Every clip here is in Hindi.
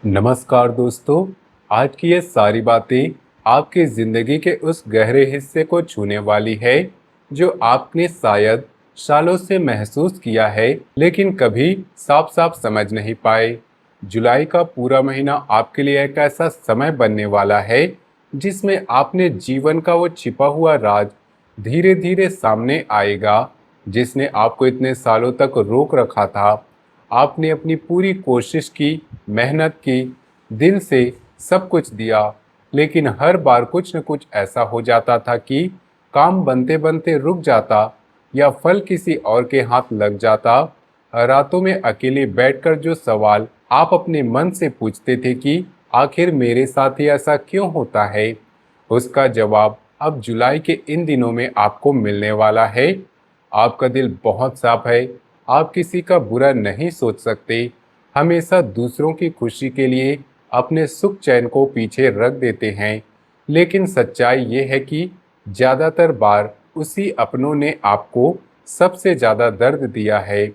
नमस्कार दोस्तों। आज की ये सारी बातें आपकी ज़िंदगी के उस गहरे हिस्से को छूने वाली है जो आपने शायद सालों से महसूस किया है लेकिन कभी साफ साफ समझ नहीं पाए। जुलाई का पूरा महीना आपके लिए एक ऐसा समय बनने वाला है जिसमें आपने जीवन का वो छिपा हुआ राज धीरे धीरे सामने आएगा जिसने आपको इतने सालों तक रोक रखा था। आपने अपनी पूरी कोशिश की, मेहनत की, दिल से सब कुछ दिया, लेकिन हर बार कुछ न कुछ ऐसा हो जाता था कि काम बनते-बनते रुक जाता या फल किसी और के हाथ लग जाता। रातों में अकेले बैठकर जो सवाल आप अपने मन से पूछते थे कि आखिर मेरे साथ ही ऐसा क्यों होता है, उसका जवाब अब जुलाई के इन दिनों में आपको मिलने वाला है। आपका दिल बहुत साफ है, आप किसी का बुरा नहीं सोच सकते, हमेशा दूसरों की खुशी के लिए अपने सुख चैन को पीछे रख देते हैं। लेकिन सच्चाई ये है कि ज़्यादातर बार उसी अपनों ने आपको सबसे ज़्यादा दर्द दिया है।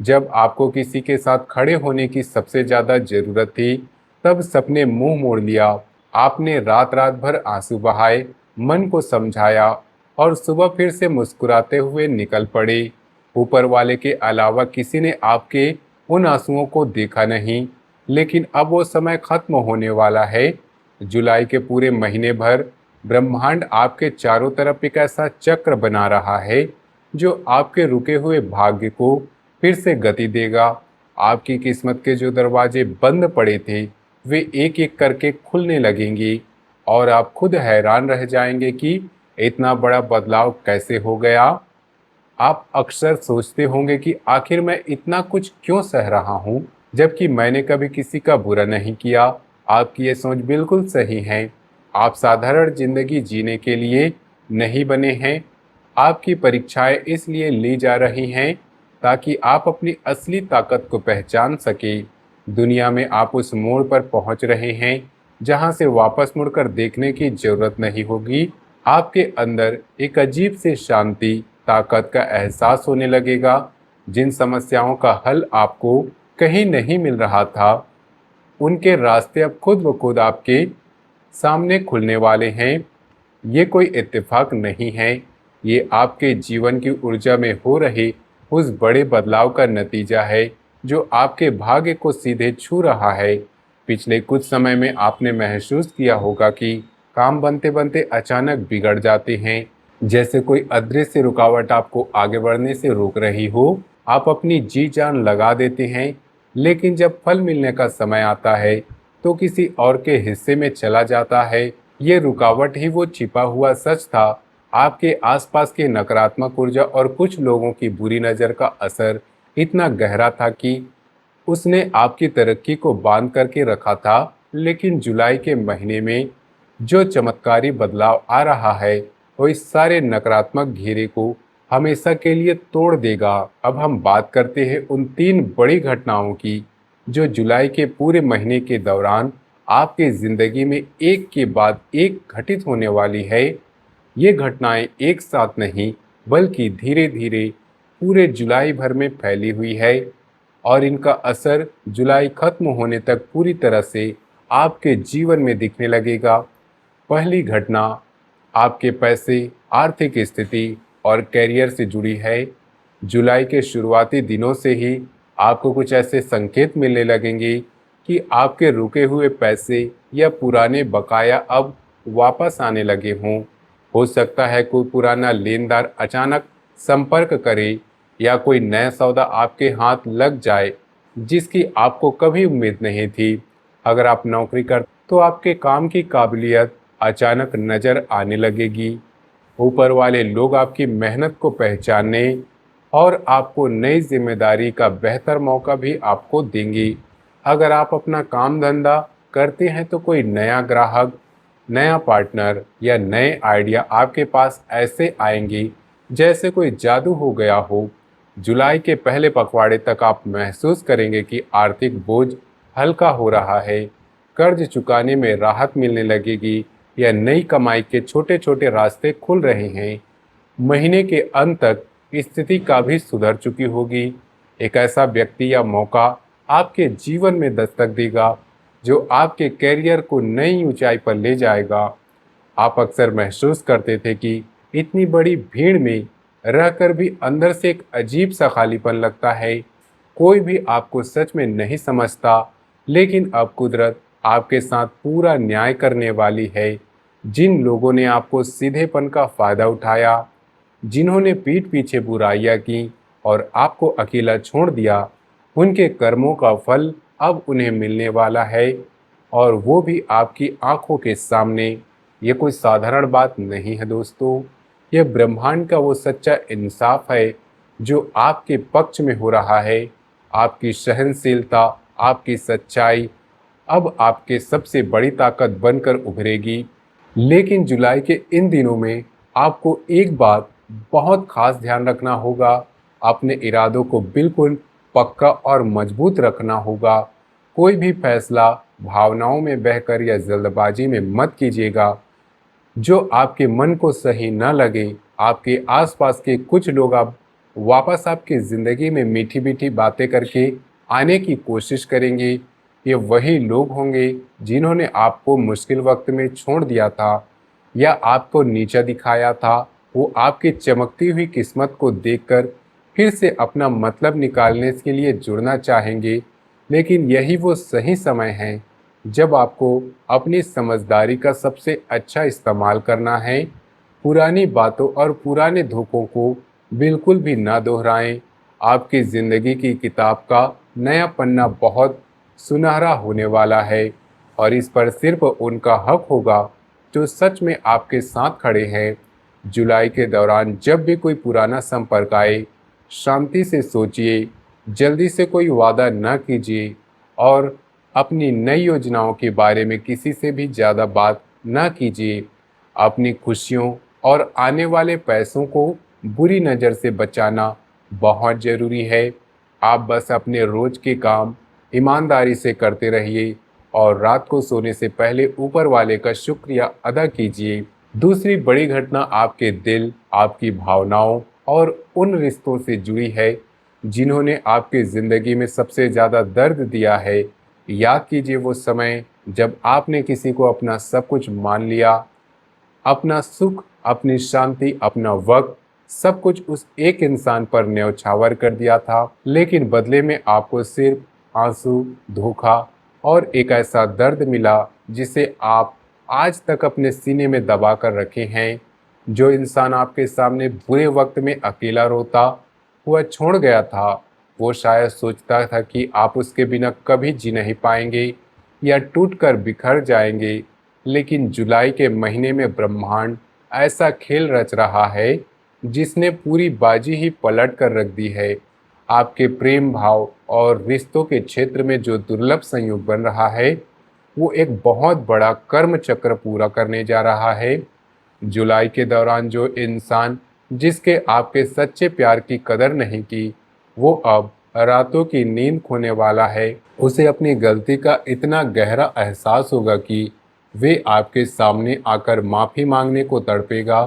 जब आपको किसी के साथ खड़े होने की सबसे ज़्यादा ज़रूरत थी, तब सबने मुंह मोड़ लिया। आपने रात रात भर आंसू बहाए, मन को समझाया और सुबह फिर से मुस्कुराते हुए निकल पड़े। ऊपर वाले के अलावा किसी ने आपके उन आंसुओं को देखा नहीं, लेकिन अब वो समय खत्म होने वाला है। जुलाई के पूरे महीने भर ब्रह्मांड आपके चारों तरफ एक ऐसा चक्र बना रहा है जो आपके रुके हुए भाग्य को फिर से गति देगा। आपकी किस्मत के जो दरवाजे बंद पड़े थे वे एक एक करके खुलने लगेंगे और आप खुद हैरान रह जाएंगे कि इतना बड़ा बदलाव कैसे हो गया। आप अक्सर सोचते होंगे कि आखिर मैं इतना कुछ क्यों सह रहा हूँ, जबकि मैंने कभी किसी का बुरा नहीं किया। आपकी ये सोच बिल्कुल सही है। आप साधारण जिंदगी जीने के लिए नहीं बने हैं। आपकी परीक्षाएं इसलिए ली जा रही हैं ताकि आप अपनी असली ताकत को पहचान सके। दुनिया में आप उस मोड़ पर पहुंच रहे हैं जहां से वापस मुड़कर देखने की जरूरत नहीं होगी। आपके अंदर एक अजीब सी शांति, ताकत का एहसास होने लगेगा। जिन समस्याओं का हल आपको कहीं नहीं मिल रहा था, उनके रास्ते अब खुद ब खुद आपके सामने खुलने वाले हैं। ये कोई इत्तेफाक नहीं है, ये आपके जीवन की ऊर्जा में हो रहे उस बड़े बदलाव का नतीजा है जो आपके भाग्य को सीधे छू रहा है। पिछले कुछ समय में आपने महसूस किया होगा कि काम बनते बनते अचानक बिगड़ जाते हैं, जैसे कोई अदृश्य रुकावट आपको आगे बढ़ने से रोक रही हो। आप अपनी जी जान लगा देते हैं, लेकिन जब फल मिलने का समय आता है तो किसी और के हिस्से में चला जाता है। ये रुकावट ही वो छिपा हुआ सच था। आपके आसपास के नकारात्मक ऊर्जा और कुछ लोगों की बुरी नज़र का असर इतना गहरा था कि उसने आपकी तरक्की को बांध करके रखा था। लेकिन जुलाई के महीने में जो चमत्कारी बदलाव आ रहा है, वो इस सारे नकारात्मक घेरे को हमेशा के लिए तोड़ देगा। अब हम बात करते हैं उन 3 बड़ी घटनाओं की जो जुलाई के पूरे महीने के दौरान आपकी ज़िंदगी में एक के बाद एक घटित होने वाली है। ये घटनाएं एक साथ नहीं, बल्कि धीरे धीरे पूरे जुलाई भर में फैली हुई है और इनका असर जुलाई खत्म होने तक पूरी तरह से आपके जीवन में दिखने लगेगा। पहली घटना आपके पैसे, आर्थिक स्थिति और करियर से जुड़ी है। जुलाई के शुरुआती दिनों से ही आपको कुछ ऐसे संकेत मिलने लगेंगे कि आपके रुके हुए पैसे या पुराने बकाया अब वापस आने लगे हों। हो सकता है कोई पुराना लेनदार अचानक संपर्क करे या कोई नया सौदा आपके हाथ लग जाए जिसकी आपको कभी उम्मीद नहीं थी। अगर आप नौकरी कर तो आपके काम की काबिलियत अचानक नज़र आने लगेगी। ऊपर वाले लोग आपकी मेहनत को पहचानने और आपको नई जिम्मेदारी का बेहतर मौका भी आपको देंगे। अगर आप अपना काम धंधा करते हैं तो कोई नया ग्राहक, नया पार्टनर या नए आइडिया आपके पास ऐसे आएंगे जैसे कोई जादू हो गया हो। जुलाई के पहले पखवाड़े तक आप महसूस करेंगे कि आर्थिक बोझ हल्का हो रहा है, कर्ज चुकाने में राहत मिलने लगेगी या नई कमाई के छोटे छोटे रास्ते खुल रहे हैं। महीने के अंत तक स्थिति काफी सुधर चुकी होगी। एक ऐसा व्यक्ति या मौका आपके जीवन में दस्तक देगा जो आपके करियर को नई ऊंचाई पर ले जाएगा। आप अक्सर महसूस करते थे कि इतनी बड़ी भीड़ में रहकर भी अंदर से एक अजीब सा खालीपन लगता है। कोई भी आपको सच में नहीं समझता, लेकिन अब कुदरत आपके साथ पूरा न्याय करने वाली है। जिन लोगों ने आपको सीधेपन का फायदा उठाया, जिन्होंने पीठ पीछे बुराइयां की और आपको अकेला छोड़ दिया, उनके कर्मों का फल अब उन्हें मिलने वाला है, और वो भी आपकी आंखों के सामने। ये कोई साधारण बात नहीं है दोस्तों, यह ब्रह्मांड का वो सच्चा इंसाफ है जो आपके पक्ष में हो रहा है। आपकी सहनशीलता, आपकी सच्चाई अब आपके सबसे बड़ी ताकत बनकर उभरेगी। लेकिन जुलाई के इन दिनों में आपको एक बात बहुत खास ध्यान रखना होगा। अपने इरादों को बिल्कुल पक्का और मजबूत रखना होगा। कोई भी फैसला भावनाओं में बहकर या जल्दबाजी में मत कीजिएगा। जो आपके मन को सही न लगे, आपके आसपास के कुछ लोग अब वापस आपकी ज़िंदगी में मीठी मीठी बातें करके आने की कोशिश करेंगे। ये वही लोग होंगे जिन्होंने आपको मुश्किल वक्त में छोड़ दिया था या आपको नीचा दिखाया था। वो आपकी चमकती हुई किस्मत को देखकर फिर से अपना मतलब निकालने के लिए जुड़ना चाहेंगे। लेकिन यही वो सही समय है जब आपको अपनी समझदारी का सबसे अच्छा इस्तेमाल करना है। पुरानी बातों और पुराने धोखों को बिल्कुल भी ना दोहराएं। आपकी ज़िंदगी की किताब का नया पन्ना बहुत सुनहरा होने वाला है, और इस पर सिर्फ उनका हक होगा जो सच में आपके साथ खड़े हैं। जुलाई के दौरान जब भी कोई पुराना संपर्क आए, शांति से सोचिए, जल्दी से कोई वादा न कीजिए, और अपनी नई योजनाओं के बारे में किसी से भी ज़्यादा बात न कीजिए। अपनी खुशियों और आने वाले पैसों को बुरी नज़र से बचाना बहुत ज़रूरी है। आप बस अपने रोज़ के काम ईमानदारी से करते रहिए और रात को सोने से पहले ऊपर वाले का शुक्रिया अदा कीजिए। दूसरी बड़ी घटना आपके दिल, आपकी भावनाओं और उन रिश्तों से जुड़ी है जिन्होंने आपकी ज़िंदगी में सबसे ज़्यादा दर्द दिया है। याद कीजिए वो समय जब आपने किसी को अपना सब कुछ मान लिया, अपना सुख, अपनी शांति, अपना वक्त, सब कुछ उस एक इंसान पर न्यौछावर कर दिया था। लेकिन बदले में आपको सिर्फ आंसू, धोखा और एक ऐसा दर्द मिला जिसे आप आज तक अपने सीने में दबा कर रखे हैं। जो इंसान आपके सामने बुरे वक्त में अकेला रोता हुआ छोड़ गया था, वो शायद सोचता था कि आप उसके बिना कभी जी नहीं पाएंगे या टूटकर बिखर जाएंगे। लेकिन जुलाई के महीने में ब्रह्मांड ऐसा खेल रच रहा है जिसने पूरी बाजी ही पलट कर रख दी है। आपके प्रेम भाव और रिश्तों के क्षेत्र में जो दुर्लभ संयोग बन रहा है, वो एक बहुत बड़ा कर्म चक्र पूरा करने जा रहा है। जुलाई के दौरान जो इंसान जिसके आपके सच्चे प्यार की कदर नहीं की, वो अब रातों की नींद खोने वाला है। उसे अपनी गलती का इतना गहरा एहसास होगा कि वे आपके सामने आकर माफ़ी मांगने को तड़पेगा।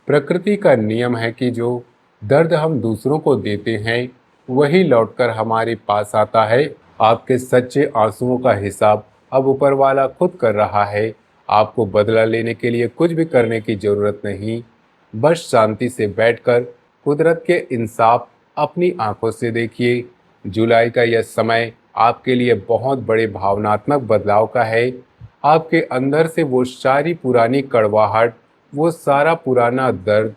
प्रकृति का नियम है कि जो दर्द हम दूसरों को देते हैं, वही लौटकर हमारे पास आता है। आपके सच्चे आंसुओं का हिसाब अब ऊपर वाला खुद कर रहा है। आपको बदला लेने के लिए कुछ भी करने की ज़रूरत नहीं। बस शांति से बैठकर कुदरत के इंसाफ अपनी आंखों से देखिए। जुलाई का यह समय आपके लिए बहुत बड़े भावनात्मक बदलाव का है। आपके अंदर से वो सारी पुरानी कड़वाहट, वो सारा पुराना दर्द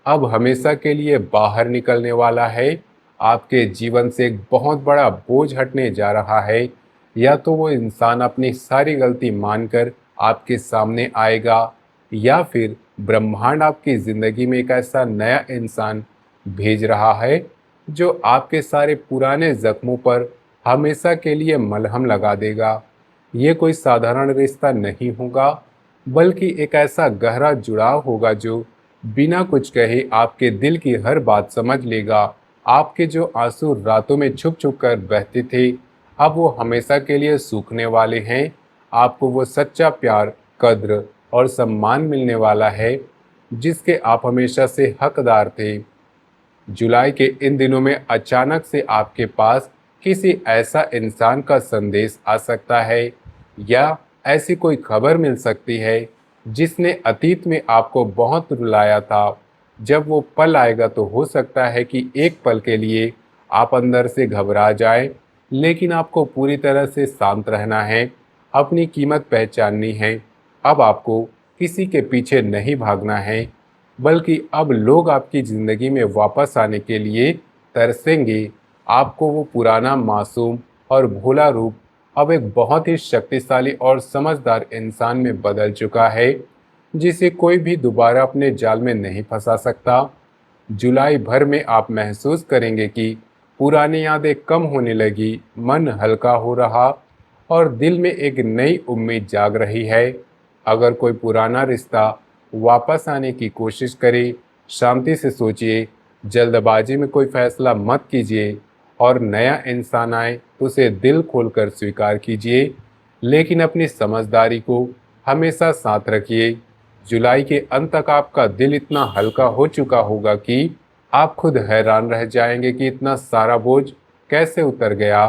अब हमेशा के लिए बाहर निकलने वाला है। आपके जीवन से एक बहुत बड़ा बोझ हटने जा रहा है। या तो वो इंसान अपनी सारी गलती मानकर आपके सामने आएगा, या फिर ब्रह्मांड आपकी ज़िंदगी में एक ऐसा नया इंसान भेज रहा है जो आपके सारे पुराने जख्मों पर हमेशा के लिए मलहम लगा देगा। ये कोई साधारण रिश्ता नहीं होगा, बल्कि एक ऐसा गहरा जुड़ाव होगा जो बिना कुछ कहे आपके दिल की हर बात समझ लेगा। आपके जो आंसू रातों में छुप छुप कर बहते थे, अब वो हमेशा के लिए सूखने वाले हैं। आपको वो सच्चा प्यार, कद्र और सम्मान मिलने वाला है जिसके आप हमेशा से हकदार थे। जुलाई के इन दिनों में अचानक से आपके पास किसी ऐसा इंसान का संदेश आ सकता है या ऐसी कोई खबर मिल सकती है जिसने अतीत में आपको बहुत रुलाया था। जब वो पल आएगा तो हो सकता है कि एक पल के लिए आप अंदर से घबरा जाएं, लेकिन आपको पूरी तरह से शांत रहना है, अपनी कीमत पहचाननी है। अब आपको किसी के पीछे नहीं भागना है, बल्कि अब लोग आपकी ज़िंदगी में वापस आने के लिए तरसेंगे। आपको वो पुराना मासूम और भोला रूप अब एक बहुत ही शक्तिशाली और समझदार इंसान में बदल चुका है, जिसे कोई भी दोबारा अपने जाल में नहीं फंसा सकता। जुलाई भर में आप महसूस करेंगे कि पुरानी यादें कम होने लगी, मन हल्का हो रहा और दिल में एक नई उम्मीद जाग रही है। अगर कोई पुराना रिश्ता वापस आने की कोशिश करे, शांति से सोचिए, जल्दबाजी में कोई फैसला मत कीजिए और नया इंसान आए तो उसे दिल खोलकर स्वीकार कीजिए, लेकिन अपनी समझदारी को हमेशा साथ रखिए। जुलाई के अंत तक आपका दिल इतना हल्का हो चुका होगा कि आप खुद हैरान रह जाएंगे कि इतना सारा बोझ कैसे उतर गया।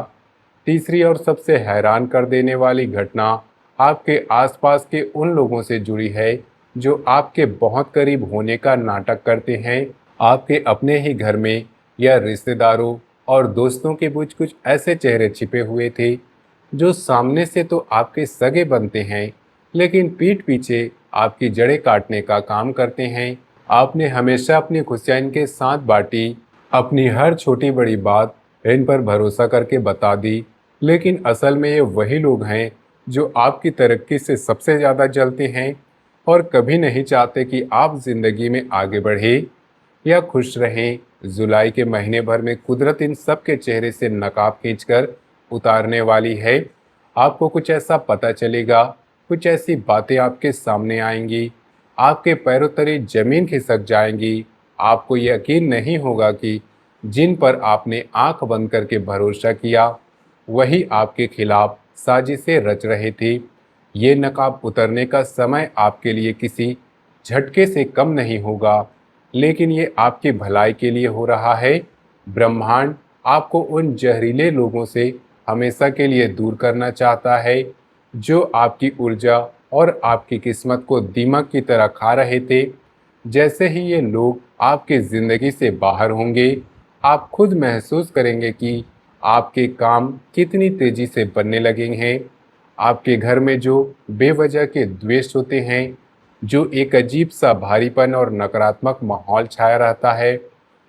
तीसरी और सबसे हैरान कर देने वाली घटना आपके आसपास के उन लोगों से जुड़ी है जो आपके बहुत करीब होने का नाटक करते हैं। आपके अपने ही घर में या रिश्तेदारों और दोस्तों के बीच कुछ ऐसे चेहरे छिपे हुए थे जो सामने से तो आपके सगे बनते हैं, लेकिन पीठ पीछे आपकी जड़ें काटने का काम करते हैं। आपने हमेशा अपनी खुशियां इनके साथ बांटी, अपनी हर छोटी बड़ी बात इन पर भरोसा करके बता दी, लेकिन असल में ये वही लोग हैं जो आपकी तरक्की से सबसे ज़्यादा जलते हैं और कभी नहीं चाहते कि आप जिंदगी में आगे बढ़े या खुश रहें। जुलाई के महीने भर में कुदरत इन सब के चेहरे से नकाब खींचकर उतारने वाली है। आपको कुछ ऐसा पता चलेगा, कुछ ऐसी बातें आपके सामने आएंगी, आपके पैरों तले जमीन खिसक जाएंगी। आपको यकीन नहीं होगा कि जिन पर आपने आंख बंद करके भरोसा किया वही आपके खिलाफ साजिशें रच रहे थे। ये नकाब उतरने का समय आपके लिए किसी झटके से कम नहीं होगा, लेकिन ये आपकी भलाई के लिए हो रहा है। ब्रह्मांड आपको उन जहरीले लोगों से हमेशा के लिए दूर करना चाहता है जो आपकी ऊर्जा और आपकी किस्मत को दीमक की तरह खा रहे थे। जैसे ही ये लोग आपकी ज़िंदगी से बाहर होंगे, आप खुद महसूस करेंगे कि आपके काम कितनी तेज़ी से बनने लगे हैं। आपके घर में जो बेवजह के द्वेष होते हैं, जो एक अजीब सा भारीपन और नकारात्मक माहौल छाया रहता है,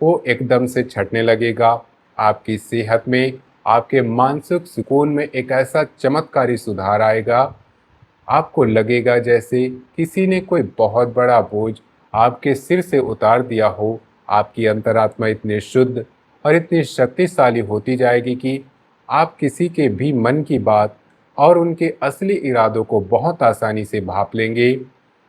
वो एकदम से छटने लगेगा। आपकी सेहत में, आपके मानसिक सुकून में एक ऐसा चमत्कारी सुधार आएगा, आपको लगेगा जैसे किसी ने कोई बहुत बड़ा बोझ आपके सिर से उतार दिया हो। आपकी अंतरात्मा इतनी शुद्ध और इतनी शक्तिशाली होती जाएगी कि आप किसी के भी मन की बात और उनके असली इरादों को बहुत आसानी से भाप लेंगे।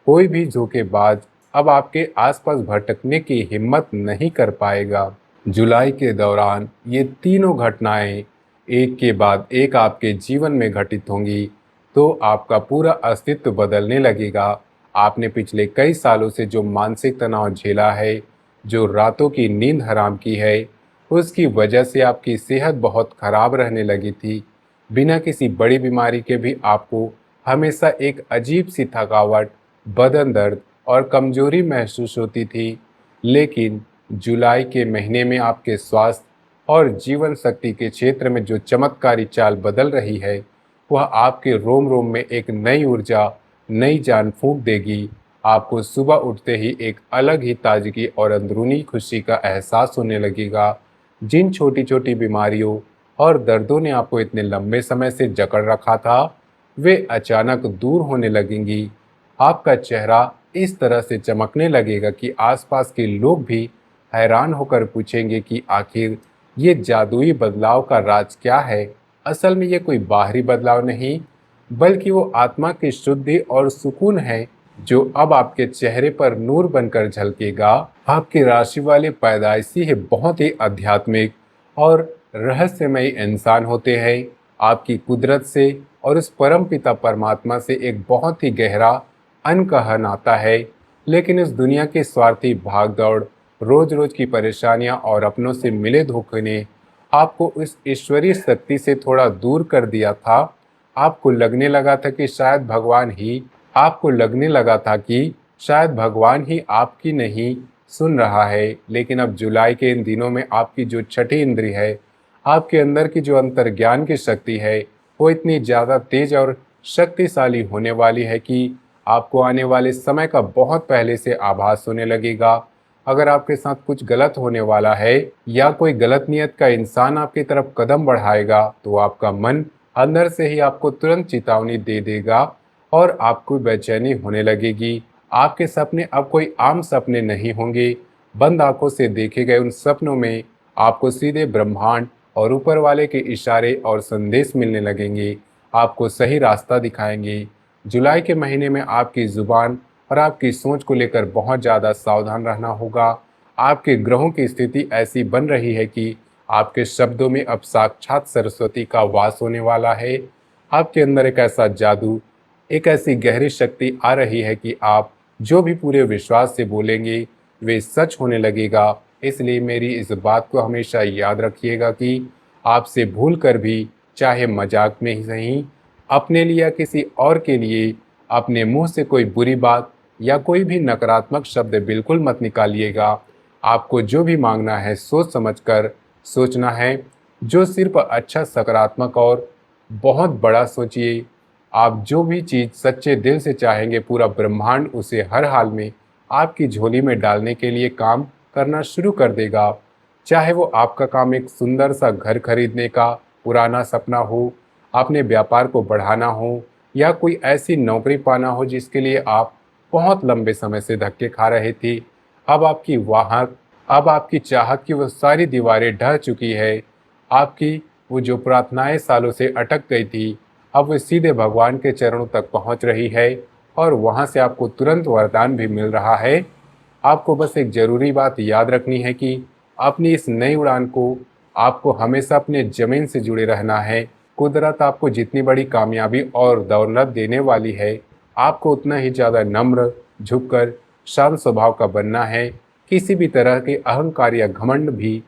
कोई भी धोखेबाज अब आपके आसपास भटकने की हिम्मत नहीं कर पाएगा। जुलाई के दौरान ये तीनों घटनाएं एक के बाद एक आपके जीवन में घटित होंगी, तो आपका पूरा अस्तित्व बदलने लगेगा। आपने पिछले कई सालों से जो मानसिक तनाव झेला है, जो रातों की नींद हराम की है, उसकी वजह से आपकी सेहत बहुत खराब रहने लगी थी। बिना किसी बड़ी बीमारी के भी आपको हमेशा एक अजीब सी थकावट, बदन दर्द और कमजोरी महसूस होती थी। लेकिन जुलाई के महीने में आपके स्वास्थ्य और जीवन शक्ति के क्षेत्र में जो चमत्कारी चाल बदल रही है, वह आपके रोम रोम में एक नई ऊर्जा, नई जान फूंक देगी। आपको सुबह उठते ही एक अलग ही ताजगी और अंदरूनी खुशी का एहसास होने लगेगा। जिन छोटी छोटी बीमारियों और दर्दों ने आपको इतने लंबे समय से जकड़ रखा था, वे अचानक दूर होने लगेंगी। आपका चेहरा इस तरह से चमकने लगेगा कि आसपास के लोग भी हैरान होकर पूछेंगे कि आखिर ये जादुई बदलाव का राज क्या है। असल में ये कोई बाहरी बदलाव नहीं, बल्कि वो आत्मा की शुद्धि और सुकून है जो अब आपके चेहरे पर नूर बनकर झलकेगा। आपकी राशि वाले पैदाइशी है बहुत ही आध्यात्मिक और रहस्यमयी इंसान होते हैं। आपकी कुदरत से और उस परम पिता परमात्मा से एक बहुत ही गहरा अनकहा नाता है, लेकिन इस दुनिया की स्वार्थी भागदौड़, रोज रोज की परेशानियां और अपनों से मिले धोखे ने आपको इस ईश्वरीय शक्ति से थोड़ा दूर कर दिया था। आपको लगने लगा था कि शायद भगवान ही आपको लगने लगा था कि शायद भगवान ही आपकी नहीं सुन रहा है। लेकिन अब जुलाई के इन दिनों में आपकी जो छठी इंद्री है, आपके अंदर की जो अंतर्ज्ञान की शक्ति है, वो इतनी ज़्यादा तेज और शक्तिशाली होने वाली है कि आपको आने वाले समय का बहुत पहले से आभास होने लगेगा। अगर आपके साथ कुछ गलत होने वाला है या कोई गलत नियत का इंसान आपकी तरफ कदम बढ़ाएगा, तो आपका मन अंदर से ही आपको तुरंत चेतावनी दे देगा और आपको बेचैनी होने लगेगी। आपके सपने अब कोई आम सपने नहीं होंगे। बंद आंखों से देखे गए उन सपनों में आपको सीधे ब्रह्मांड और ऊपर वाले के इशारे और संदेश मिलने लगेंगे, आपको सही रास्ता दिखाएंगे। जुलाई के महीने में आपकी जुबान और आपकी सोच को लेकर बहुत ज़्यादा सावधान रहना होगा। आपके ग्रहों की स्थिति ऐसी बन रही है कि आपके शब्दों में अब साक्षात सरस्वती का वास होने वाला है। आपके अंदर एक ऐसा जादू, एक ऐसी गहरी शक्ति आ रही है कि आप जो भी पूरे विश्वास से बोलेंगे वे सच होने लगेगा। इसलिए मेरी इस बात को हमेशा याद रखिएगा कि आपसे भूल कर भी, चाहे मजाक में ही सही, अपने लिए या किसी और के लिए अपने मुंह से कोई बुरी बात या कोई भी नकारात्मक शब्द बिल्कुल मत निकालिएगा। आपको जो भी मांगना है सोच समझकर सोचना है। जो सिर्फ अच्छा, सकारात्मक और बहुत बड़ा सोचिए। आप जो भी चीज़ सच्चे दिल से चाहेंगे, पूरा ब्रह्मांड उसे हर हाल में आपकी झोली में डालने के लिए काम करना शुरू कर देगा। चाहे वो आपका काम एक सुंदर सा घर खरीदने का पुराना सपना हो, अपने व्यापार को बढ़ाना हो, या कोई ऐसी नौकरी पाना हो जिसके लिए आप बहुत लंबे समय से धक्के खा रहे थे। अब आपकी वाहक अब आपकी चाहत की वो सारी दीवारें ढह चुकी है। आपकी वो जो प्रार्थनाएं सालों से अटक गई थी, अब वो सीधे भगवान के चरणों तक पहुंच रही है और वहां से आपको तुरंत वरदान भी मिल रहा है। आपको बस एक ज़रूरी बात याद रखनी है कि अपनी इस नई उड़ान को आपको हमेशा अपने ज़मीन से जुड़े रहना है। कुदरत आपको जितनी बड़ी कामयाबी और दौलत देने वाली है, आपको उतना ही ज़्यादा नम्र, झुककर शांत स्वभाव का बनना है। किसी भी तरह के अहंकार या घमंड भी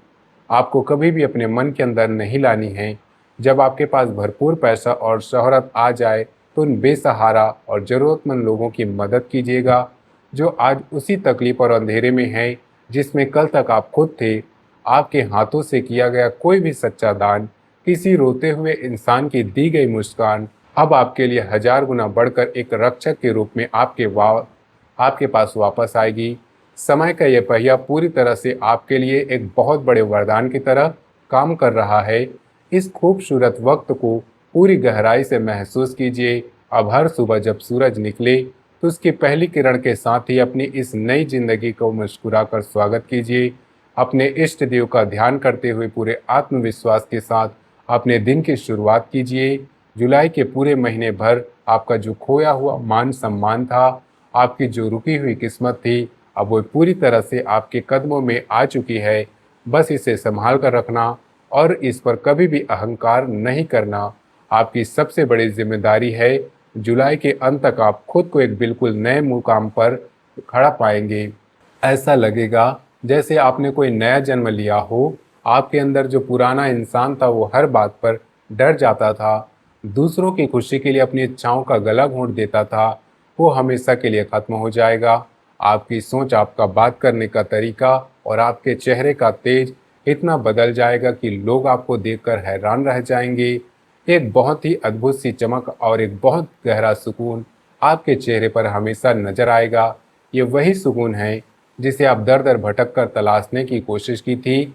आपको कभी भी अपने मन के अंदर नहीं लानी है। जब आपके पास भरपूर पैसा और शोहरत आ जाए, तो उन बेसहारा और ज़रूरतमंद लोगों की मदद कीजिएगा जो आज उसी तकलीफ और अंधेरे में हैं जिसमें कल तक आप खुद थे। आपके हाथों से किया गया कोई भी सच्चा दान, किसी रोते हुए इंसान की दी गई मुस्कान, अब आपके लिए हजार गुना बढ़कर एक रक्षक के रूप में आपके पास वापस आएगी। समय का यह पहिया पूरी तरह से आपके लिए एक बहुत बड़े वरदान की तरह काम कर रहा है। इस खूबसूरत वक्त को पूरी गहराई से महसूस कीजिए। अब हर सुबह जब सूरज निकले, तो उसकी पहली किरण के साथ ही अपनी इस नई जिंदगी को मुस्कुराकर स्वागत कीजिए। अपने इष्ट देव का ध्यान करते हुए पूरे आत्मविश्वास के साथ अपने दिन की शुरुआत कीजिए। जुलाई के पूरे महीने भर आपका जो खोया हुआ मान सम्मान था, आपकी जो रुकी हुई किस्मत थी, अब वो पूरी तरह से आपके कदमों में आ चुकी है। बस इसे संभाल कर रखना और इस पर कभी भी अहंकार नहीं करना आपकी सबसे बड़ी जिम्मेदारी है। जुलाई के अंत तक आप खुद को एक बिल्कुल नए मुकाम पर खड़ा पाएंगे। ऐसा लगेगा जैसे आपने कोई नया जन्म लिया हो। आपके अंदर जो पुराना इंसान था वो हर बात पर डर जाता था, दूसरों की खुशी के लिए अपनी इच्छाओं का गला घोंट देता था, वो हमेशा के लिए खत्म हो जाएगा। आपकी सोच, आपका बात करने का तरीका और आपके चेहरे का तेज इतना बदल जाएगा कि लोग आपको देखकर हैरान रह जाएंगे। एक बहुत ही अद्भुत सी चमक और एक बहुत गहरा सुकून आपके चेहरे पर हमेशा नजर आएगा। ये वही सुकून है जिसे आप दर दर भटक कर तलाशने की कोशिश की थी,